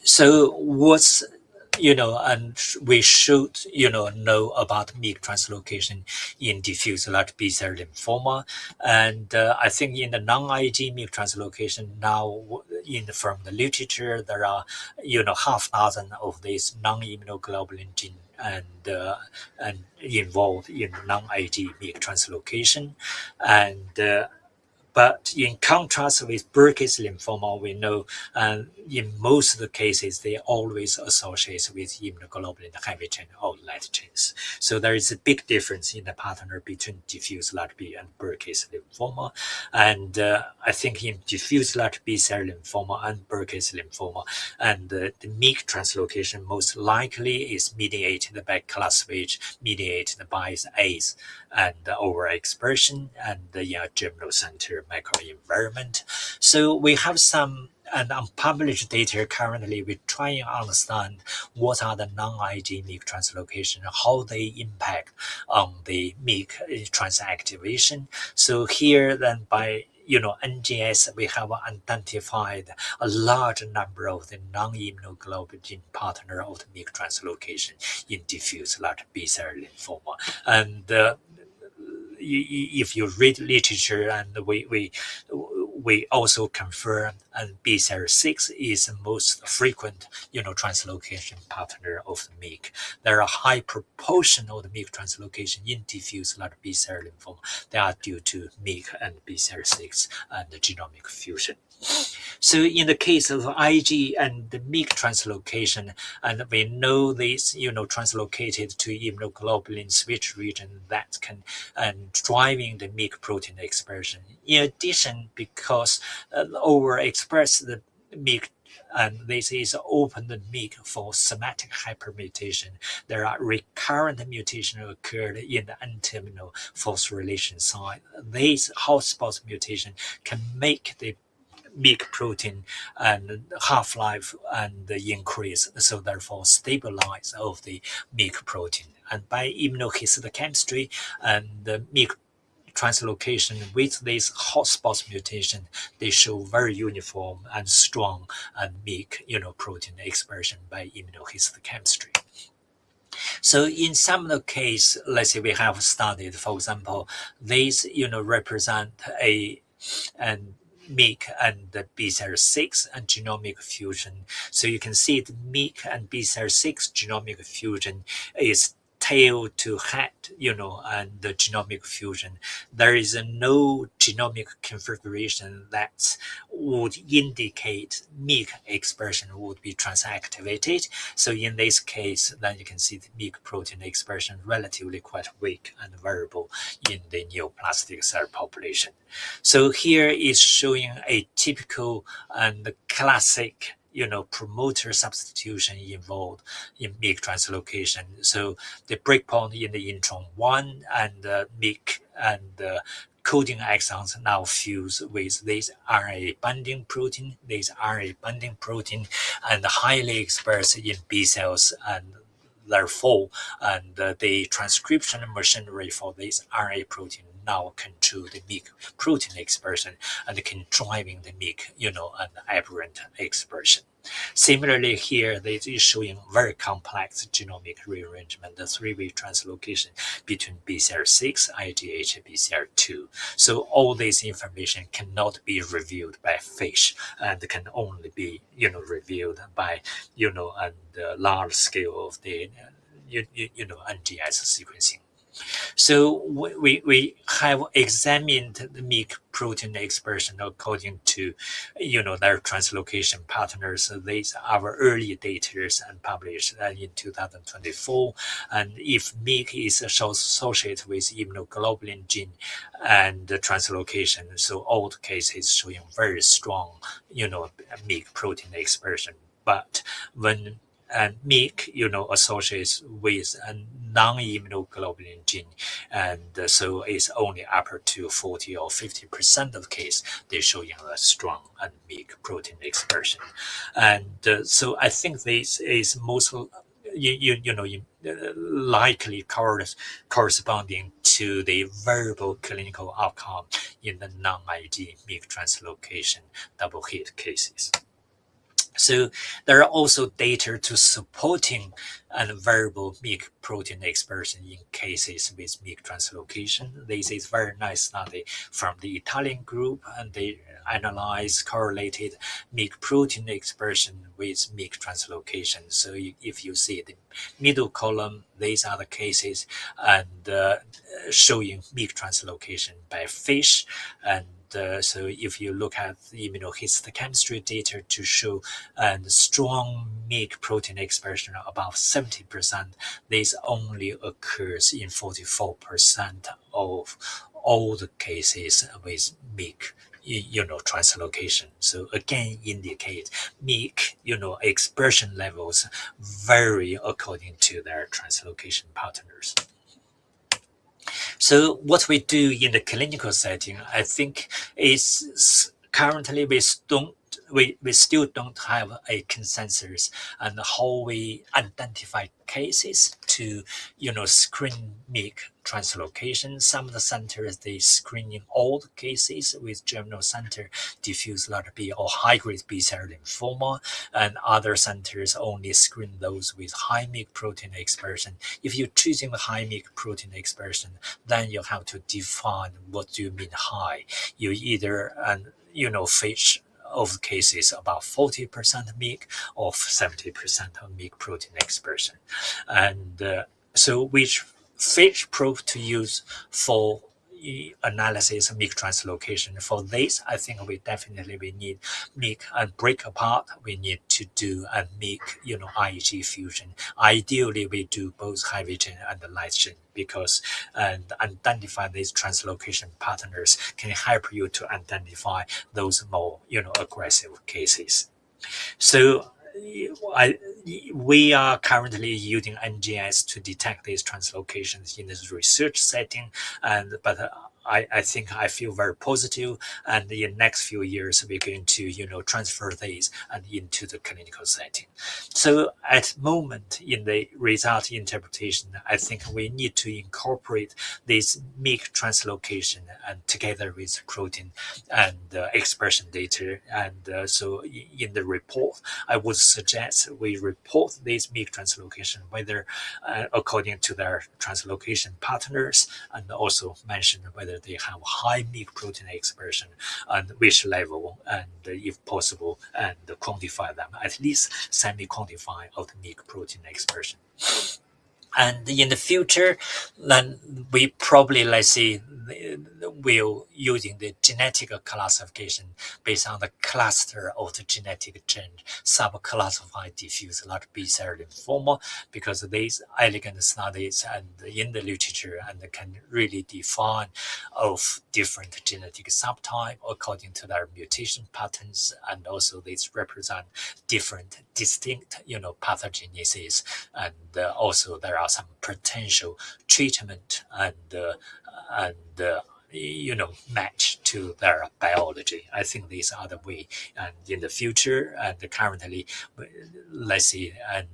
So what's and we should know about MYC translocation in diffuse large B-cell lymphoma, and I think in the non-Ig MYC translocation now, from the literature, there are half dozen of these non-immunoglobulin gene and involved in non-Ig MYC translocation, and but in contrast with Burkitt's lymphoma, we know in most of the cases, they always associate with immunoglobulin heavy chain or light chains. So there is a big difference in the partner between diffuse large B and Burkitt's lymphoma. And I think in diffuse large B-cell lymphoma and Burkitt's lymphoma, and the MYC translocation most likely is mediated by class switch, mediated by ACE and overexpression and the germinal center microenvironment. So we have some unpublished data currently. We're trying to understand what are the non-Ig MYC translocation, how they impact on the MYC transactivation. So here then by NGS, we have identified a large number of the non-immunoglobulin partner of the MYC translocation in diffuse large B-cell lymphoma. And if you read literature, and we also confirm, and BCL6 is the most frequent translocation partner of the MYC. There are high proportion of the MYC translocation in diffuse large B-cell lymphoma. They are due to MYC and BCL6 and the genomic fusion. So in the case of Ig and the MYC translocation, and we know this, translocated to immunoglobulin switch region that can driving the MYC protein expression. In addition, because overexpress the MYC, and this is open the MYC for somatic hypermutation. There are recurrent mutations occurred in the N-terminal phosphorylation site. These hotspot mutation can make the MYC protein and half-life and increase, so therefore stabilize of the MYC protein. And by immunohistochemistry and the MYC translocation with this hotspot mutation, they show very uniform and strong and MYC protein expression by immunohistochemistry. So in some of the case, let's say we have studied, for example, these represent and MYC and the BCL6 and genomic fusion. So you can see the MYC and BCL6 genomic fusion is tail to head, and the genomic fusion. There is no genomic configuration that would indicate MYC expression would be transactivated. So in this case, then you can see the MYC protein expression relatively quite weak and variable in the neoplastic cell population. So here is showing a typical and classic promoter substitution involved in MYC translocation. So the breakpoint in the intron 1 and MYC and coding exons now fuse with this RNA binding protein. This RNA binding protein and highly expressed in B cells, and therefore, and the transcription machinery for this RNA protein now control the MYC protein expression and can driving the MYC, an aberrant expression. Similarly, here this is showing very complex genomic rearrangement, the three-way translocation between BCL6, IgH, BCL2. So all this information cannot be reviewed by FISH and can only be, reviewed by, and the large scale of the, NGS sequencing. So we have examined the MYC protein expression according to, their translocation patterns. So these are our early data and published in 2024. And if MYC is associated with immunoglobulin gene and translocation, so all the cases showing very strong, MYC protein expression. But when MYC, associates with a non-immunoglobulin gene, and so it's only up to 40 or 50% of the case they're showing a strong MYC protein expression, and so I think this is most likely corresponding to the variable clinical outcome in the non-ID MYC translocation double hit cases. So there are also data to supporting and variable MYC protein expression in cases with MYC translocation. This is very nice study from the Italian group, and they analyze correlated MYC protein expression with MYC translocation. So if you see the middle column, these are the cases and showing MYC translocation by FISH, and so if you look at the immunohistochemistry data to show strong MYC protein expression above 70%, this only occurs in 44% of all the cases with MYC translocation. So again, indicate MYC expression levels vary according to their translocation partners. So what we do in the clinical setting, I think, is currently we still don't have a consensus on how we identify cases to screen MYC translocation. Some of the centers they screening all the cases with germinal center diffuse large B or high-grade B-cell lymphoma, and other centers only screen those with high MYC protein expression. If you're choosing the high MYC protein expression, then you have to define what do you mean high. You either FISH of cases about 40% MYC or 70% of MYC protein expression. And so which FISH probe to use for analysis of MYC translocation. For this, I think we need MYC and break apart. We need to do a MYC, IgG fusion. Ideally, we do both heavy chain and light chain because identify these translocation partners can help you to identify those more, aggressive cases. So we are currently using NGS to detect these translocations in this research setting, but I think I feel very positive, and in the next few years we're going to transfer these and into the clinical setting. So at the moment in the result interpretation, I think we need to incorporate this MYC translocation and together with protein and expression data. And so in the report, I would suggest we report this MYC translocation, whether according to their translocation partners, and also mention whether they have high MYC protein expression and which level, and if possible, and quantify them, at least semi-quantify of the MYC protein expression. And in the future, then we probably, let's say, will using the genetic classification based on the cluster of the genetic change, subclassify diffuse large B-cell lymphoma, because these elegant studies and in the literature and can really define of different genetic subtype according to their mutation patterns, and also these represent different distinct, pathogenesis, and also there are some potential treatment and match to their biology. I think these are the way, and in the future and currently, let's see, and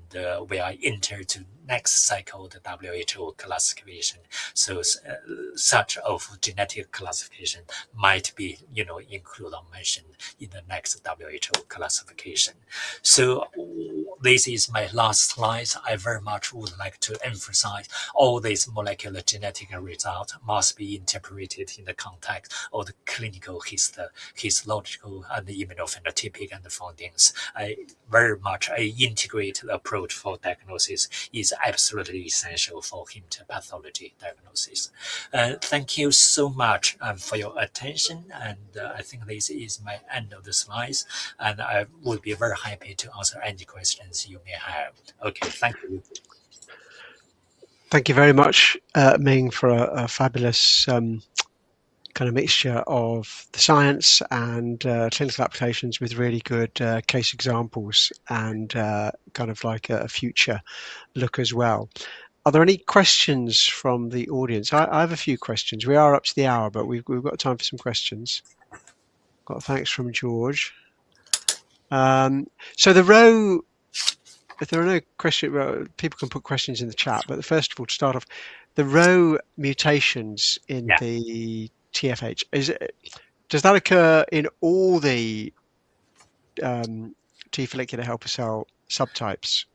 we are enter to next cycle the WHO classification. So such of genetic classification might be included or mentioned in the next WHO classification. So this is my last slide. I very much would like to emphasize all these molecular genetic results must be interpreted in the context of the clinical histological and immunophenotypic and the findings. I very much integrated approach for diagnosis is absolutely essential for pathology diagnosis. Thank you so much for your attention, and I think this is my end of the slides, and I would be very happy to answer any questions you may have. Okay, thank you. Thank you very much, Ming, for a fabulous kind of mixture of the science and clinical applications with really good case examples and kind of like a future look as well. Are there any questions from the audience? I have a few questions. We are up to the hour, but we've got time for some questions. Got thanks from George. So the row, if there are no questions, people can put questions in the chat. But first of all, to start off, the row mutations in Yeah. the TFH, does that occur in all the T follicular helper cell subtypes?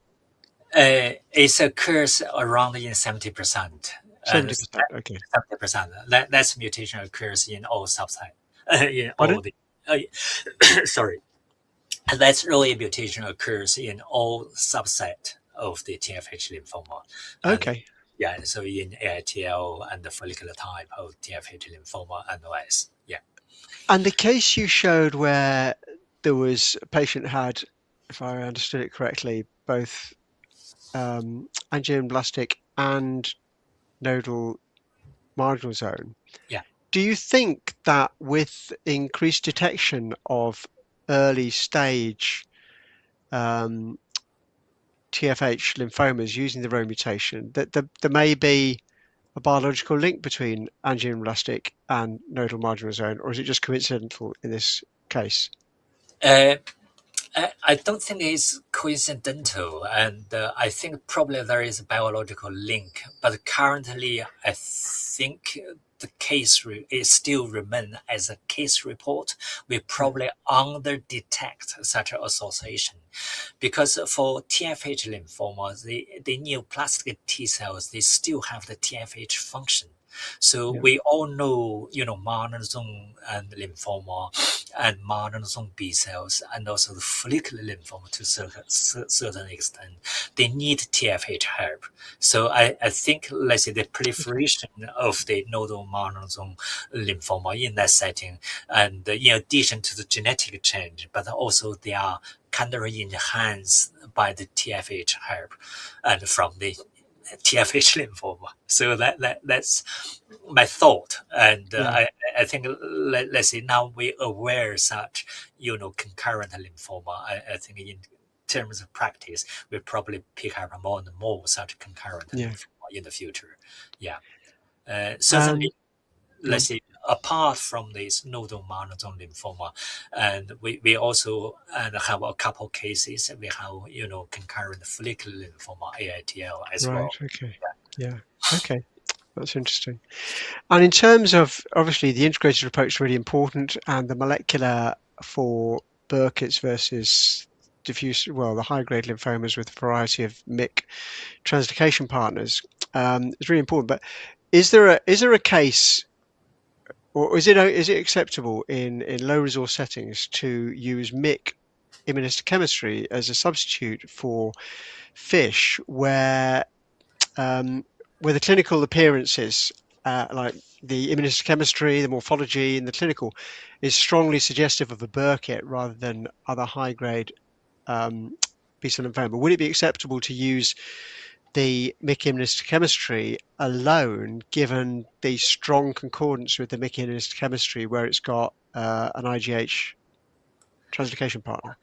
It occurs around in 70%. And 70%. Okay. 70%. That mutation occurs in all subset. In Pardon? all the sorry. That's really mutation occurs in all subset of the TFH lymphoma. And Okay. yeah, so in AITL and the follicular type of TFH lymphoma and OS. Yeah. And the case you showed where there was a patient had, if I understood it correctly, both angioblastic and nodal marginal zone. Yeah. Do you think that with increased detection of early stage TFH lymphomas using the Rho mutation, that there may be a biological link between angioblastic and nodal marginal zone, or is it just coincidental in this case? Uh, I don't think it's coincidental, and I think probably there is a biological link. But currently, I think the case is still remain as a case report. We Yeah, probably under detect such an association, because for TFH lymphoma, the neoplastic T cells they still have the TFH function. So yeah, we all know, monozoom and lymphoma and monozoom B cells and also the follicular lymphoma to certain extent, they need TFH help. So I think, let's say, the okay, proliferation of the nodal monozoom lymphoma in that setting, and in addition to the genetic change, but also they are kind of enhanced by the TFH help and from the TFH lymphoma. So that's my thought, and yeah, I think let's say now we aware such concurrent lymphoma. I think in terms of practice, we probably pick up more and more such concurrent yeah. lymphoma in the future. Yeah, Um, certainly. Go let's on. say, apart from this nodal monozome lymphoma, and we also and have a couple cases. We have, concurrent follicular lymphoma, AITL, as Right. well. Okay. Yeah. Okay. That's interesting. And in terms of obviously the integrated approach is really important, and the molecular for Burkitt's versus diffuse, well, the high-grade lymphomas with a variety of MYC translocation partners is really important. But is there a case, or is it acceptable in low resource settings to use MYC immunohistochemistry as a substitute for fish um, where the clinical appearances, like the immunohistochemistry, the morphology, and the clinical, is strongly suggestive of a Burkitt rather than other high-grade um, B-cell lymphoma? Would it be acceptable to use the MYC immunohistochemistry alone, given the strong concordance with the MYC immunohistochemistry, where it's got an IgH translocation partner?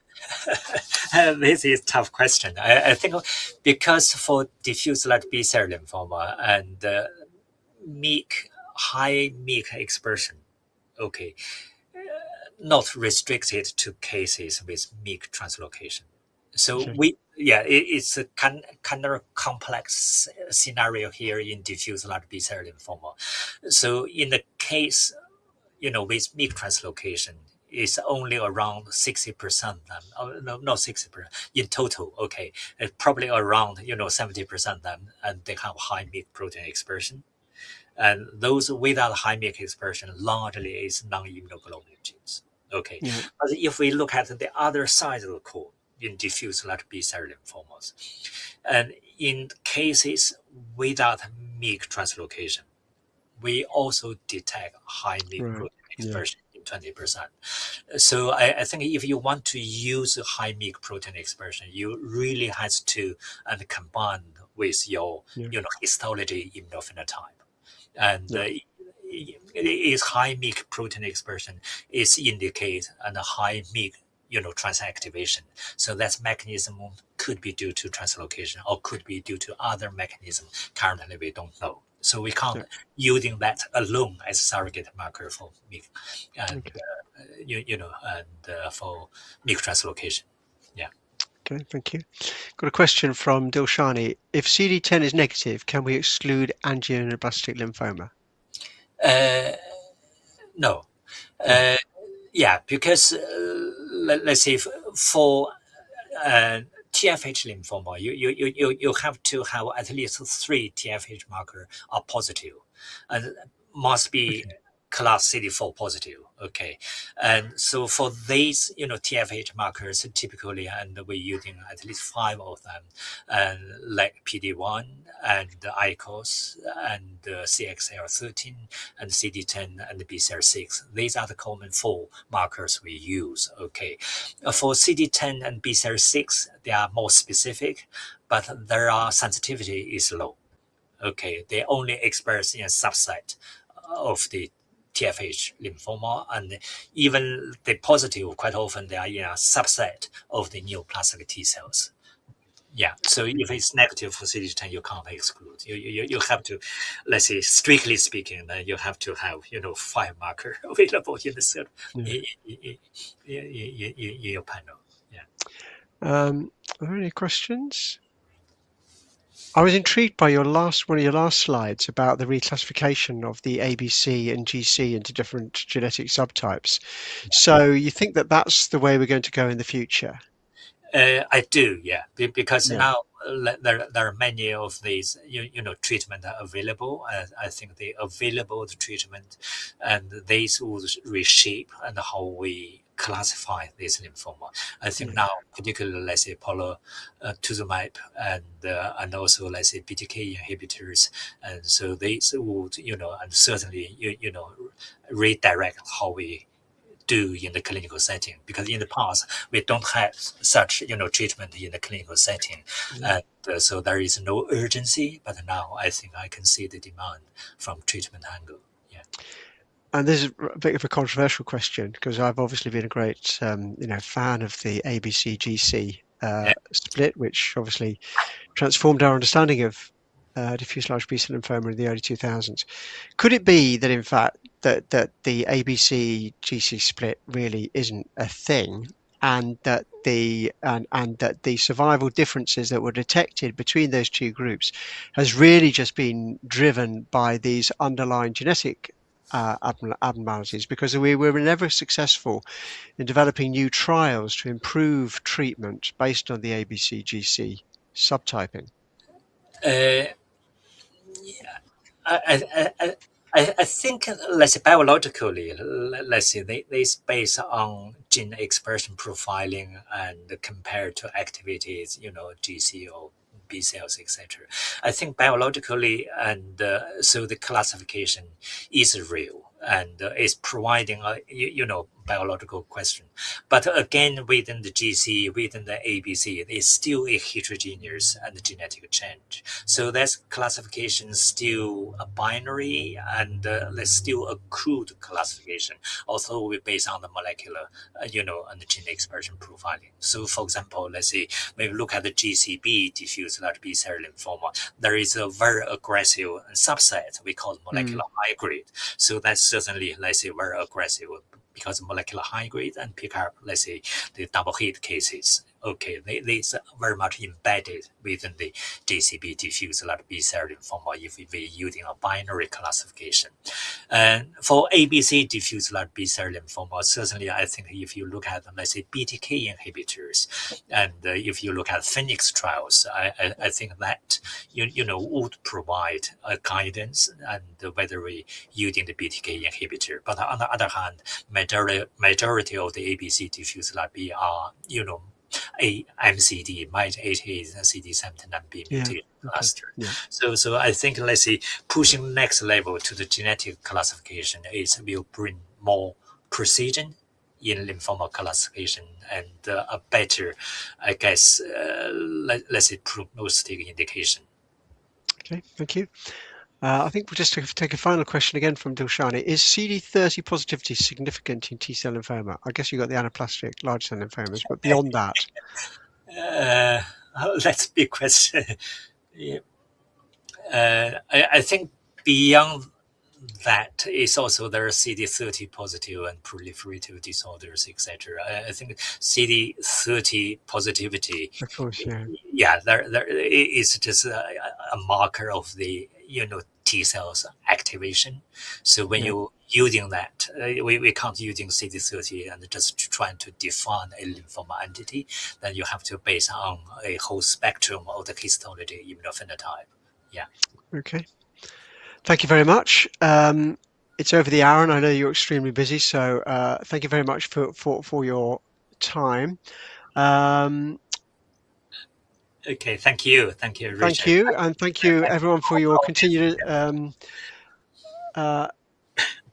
This is a tough question. I think because for diffuse large B cell lymphoma and high MYC expression, okay, not restricted to cases with MYC translocation. So Okay. it's a kind of complex scenario here in diffuse large B cell lymphoma. So in the case, with MYC translocation, it's only around 60% them. Oh, no, not 60% in total. Okay, probably around 70% them, and they have high MYC protein expression. And those without high MYC expression largely is non-immunoglobulin genes. Okay, Yeah. but if we look at the other side of the coin in diffuse large B cell lymphomas, and in cases without MYC translocation, we also detect high MYC Right. protein Yeah. expression in 20%. So I think if you want to use high MYC protein expression, you really has to and combine with your Yeah. histology immunophenotype. And Yeah. is high MYC protein expression is indicate and high MYC transactivation. So that mechanism could be due to translocation or could be due to other mechanism. Currently, we don't know. So we can't Yeah. using that alone as a surrogate marker for MYC and Okay. for MYC translocation. Yeah. Okay. Thank you. Got a question from Dilshani. If CD10 is negative, can we exclude angioimmunoblastic lymphoma? Uh, no. No. Uh, yeah, because let's say for uh, TFH lymphoma, you have to have at least three TFH marker are positive, and must be Okay. class CD4 positive. Okay, and so for these TFH markers typically, and we're using at least five of them, and like PD1 and ICOS and CXL13 and CD10 and BCL6. These are the common four markers we use. Okay, for CD10 and BCL6, they are more specific, but their sensitivity is low. Okay, they only express in a subset of the TFH lymphoma, and even the positive, quite often they are in a subset of the neoplastic T cells. Yeah, so if it's negative for CD10, you can't exclude. You have to, let's say, strictly speaking, then you have to have five marker available in the cell Yeah. in your panel. Yeah. Are there any questions? I was intrigued by one of your last slides about the reclassification of the ABC and GC into different genetic subtypes. So you think that that's the way we're going to go in the future? I do, yeah, because Yeah. now there are many of these treatment are available. I think the available treatment and these will reshape and how we classify this lymphoma. I think Yeah. now, particularly let's say polatuzumab and also let's say BTK inhibitors, and so these would and certainly redirect how we do in the clinical setting, because in the past we don't have such treatment in the clinical setting, Yeah. and so there is no urgency, but now I think I can see the demand from treatment angle. Yeah. And this is a bit of a controversial question because I've obviously been a great, fan of the ABC-GC Yeah. split, which obviously transformed our understanding of diffuse large B-cell lymphoma in the early 2000s. Could it be that, in fact, that the ABC-GC split really isn't a thing, and that the survival differences that were detected between those two groups has really just been driven by these underlying genetic abnormalities, because we were never successful in developing new trials to improve treatment based on the ABC-GC subtyping? Uh, I, I, I, I think, let's say, biologically, let's say, this based on gene expression profiling and compared to activities, GCO, B cells, etc. I think biologically, and so the classification is real and is providing a biological question. But again, within the GC, within the ABC, it's still a heterogeneous and genetic change. So that classification is still a binary, and there's still a crude classification, although we based on the molecular, and the gene expression profiling. So, for example, let's say when we look at the GCB, diffuse large B-cell lymphoma, there is a very aggressive subset we call molecular high grade. So that's certainly, let's say, very aggressive because molecular high grade and pick up, let's say, the double hit cases. Okay, these are very much embedded within the GCB diffuse large B-cell lymphoma if we're using a binary classification. And for ABC diffuse large B-cell lymphoma, certainly I think if you look at, let's say, BTK inhibitors, and if you look at Phoenix trials, I think that would provide a guidance and whether we using the BTK inhibitor. But on the other hand, majority of the ABC diffuse large B are a MCD, MYT88 and CD79B mutation cluster. Yeah. So I think, let's say, pushing next level to the genetic classification will bring more precision in lymphoma classification and a better, I guess, let's say, prognostic indication. Okay, thank you. I think we'll just take a final question again from Dilshani. Is CD30 positivity significant in T-cell lymphoma? I guess you got the anaplastic large cell lymphomas, but beyond that? That's a big question. Yeah. I think beyond that is also there are CD30 positive and proliferative disorders, etc. I think CD30 positivity, Of course, yeah. yeah, there is just a marker of the T cells activation. So when you're using that, we can't using CD30 and just trying to define a lymphoma entity. Then you have to base on a whole spectrum of the histology, immunophenotype. Yeah. Okay. Thank you very much. It's over the hour, and I know you're extremely busy, so thank you very much for your time. Okay, thank you, Richard. Thank you, and thank you everyone for your continued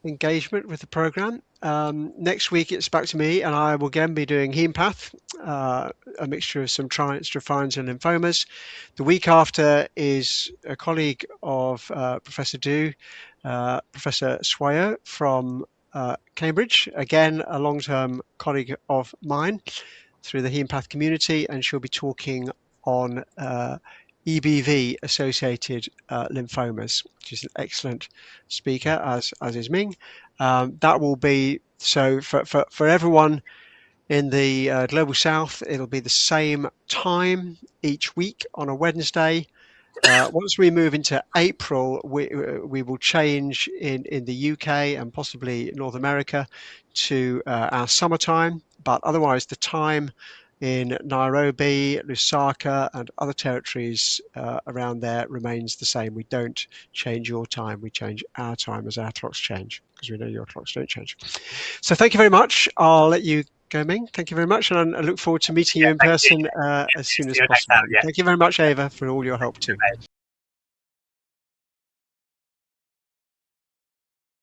engagement with the program. Next week it's back to me, and I will again be doing hemopath, a mixture of some trianstrophines and lymphomas. The week after is a colleague of Professor Du, Professor Swire from Cambridge, again a long-term colleague of mine through the hemopath community, and she'll be talking on EBV associated lymphomas, which is an excellent speaker, as is Ming. That will be so for everyone in the global south. It'll be the same time each week on a Wednesday. Once we move into April, we will change in the UK and possibly North America to our summertime, but otherwise the time in Nairobi, Lusaka, and other territories around there remains the same. We don't change your time, we change our time as our clocks change, because we know your clocks don't change. So thank you very much. I'll let you go, Ming. Thank you very much, and I look forward to meeting you in person as soon as possible. Thank you very much, Ava, for all your help too.